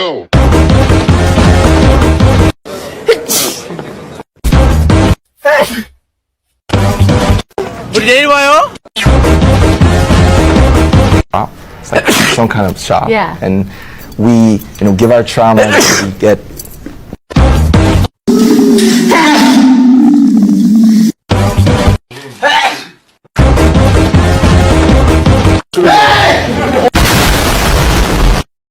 go. 우리 내일 와요. It's like some kind of shock. Yeah. And we, give our trauma, we get